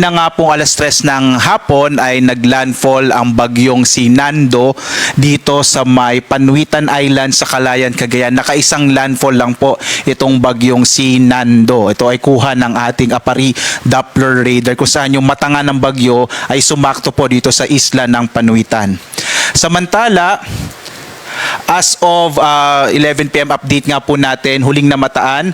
Na nga pong alas 3 ng hapon ay naglandfall ang bagyong si Nando dito sa may Panwitan Island sa Calayan, Cagayan. Nakaisang landfall lang po itong bagyong si Nando. Ito ay kuha ng ating APARI Doppler radar kung saan yung matanga ng bagyo ay sumakto po dito sa isla ng Panwitan. Samantala, as of 11 PM update nga po natin, huling namataan,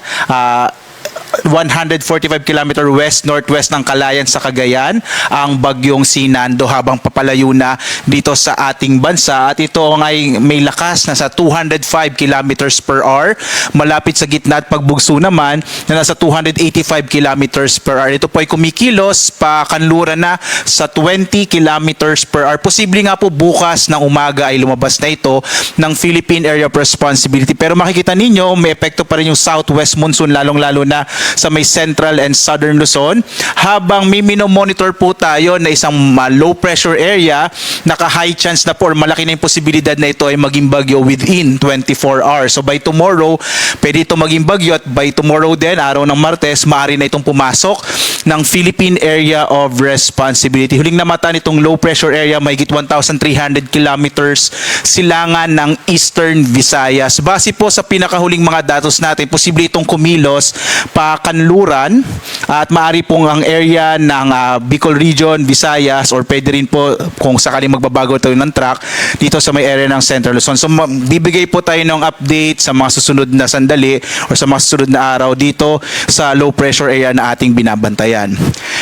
145 km west-northwest ng Calayan sa Cagayan ang bagyong si Nando habang papalayo na dito sa ating bansa, at ito ay may lakas na sa 205 km per hour, malapit sa gitna at pagbugso naman na nasa 285 km per hour. Ito po ay kumikilos pa kanluran na sa 20 km per hour. Posible nga po bukas ng umaga ay lumabas na ito ng Philippine Area of Responsibility, pero makikita ninyo may epekto pa rin yung southwest monsoon, lalong-lalo na sa may central and southern Luzon, habang may minomonitor po tayo na isang low pressure area, naka-high chance na po or malaki na yung posibilidad na ito ay maging bagyo within 24 hours. So by tomorrow, pwede ito maging bagyo, at by tomorrow din, araw ng Martes, maaari na itong pumasok ng Philippine Area of Responsibility. Huling namata nitong low pressure area, mahigit 1,300 kilometers silangan ng Eastern Visayas. Base po sa pinakahuling mga datos natin, posible itong kumilos pa kanluran at maaari pong ang area ng Bicol Region, Visayas, or pwede rin po kung sakaling magbabago tayo ng track dito sa may area ng Central Luzon. So bibigay po tayo ng update sa mga susunod na sandali o sa mga susunod na araw dito sa low pressure area na ating binabantayan.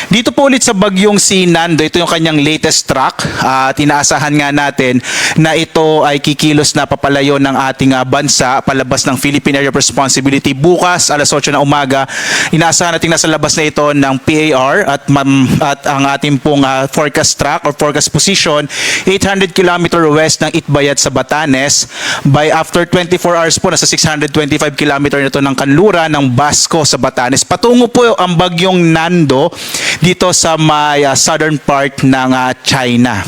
Dito po ulit sa bagyong si Nando, ito yung kanyang latest track, at inaasahan nga natin na ito ay kikilos na papalayo ng ating bansa palabas ng Philippine Area of Responsibility bukas alas 8 na umaga. Inaasahan natin nasa labas na ito ng PAR at ang ating pong forecast track or forecast position 800 km west ng Itbayat sa Batanes. By after 24 hours po, nasa 625 km na ito ng kanluran ng Basco sa Batanes. Patungo po ang bagyong Nando dito sa may southern part ng China.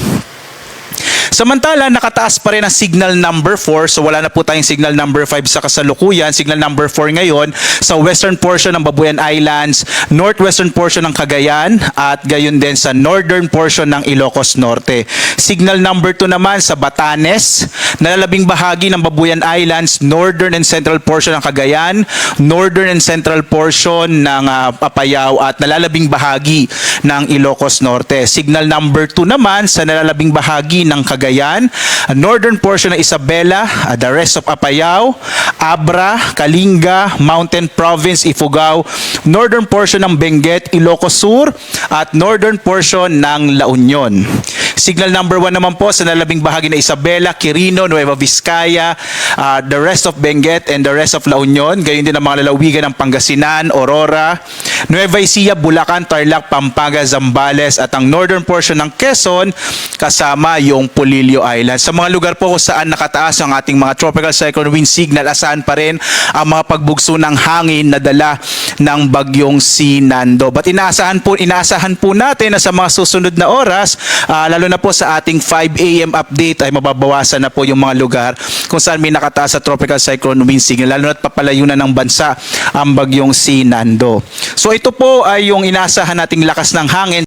Samantala, nakataas pa rin ang signal number 4, so wala na po tayong signal number 5 sa kasalukuyan. Signal number 4 ngayon sa western portion ng Babuyan Islands, northwestern portion ng Cagayan, at gayon din sa northern portion ng Ilocos Norte. Signal number 2 naman sa Batanes, nalalabing bahagi ng Babuyan Islands, northern and central portion ng Cagayan, northern and central portion ng Apayao, at nalalabing bahagi ng Ilocos Norte. Signal number 2 naman sa nalalabing bahagi ng Cagayan, northern portion ng Isabela, the rest of Apayao, Abra, Kalinga, Mountain Province, Ifugao, northern portion ng Benguet, Ilocos Sur, at northern portion ng La Union. Signal number 1 naman po sa nalabing bahagi ng Isabela, Quirino, Nueva Vizcaya, the rest of Benguet and the rest of La Union, gayon din ang mga lalawigan ng Pangasinan, Aurora, Nueva Ecija, Bulacan, Tarlac, Pampanga, Zambales, at ang northern portion ng Quezon kasama yung Polillo Island. Sa mga lugar po kung saan nakataas ang ating mga tropical cyclone wind signal, asahan pa rin ang mga pagbugso ng hangin na dala ng bagyong si Nando. But inaasahan po natin na sa mga susunod na oras, lalo na po sa ating 5 AM update, ay mababawasan na po yung mga lugar kung saan may nakataas sa tropical cyclone wind signal, lalo na't papalayo na ng bansa ang bagyong si Nando. So ito po ay yung inaasahan nating lakas ng hangin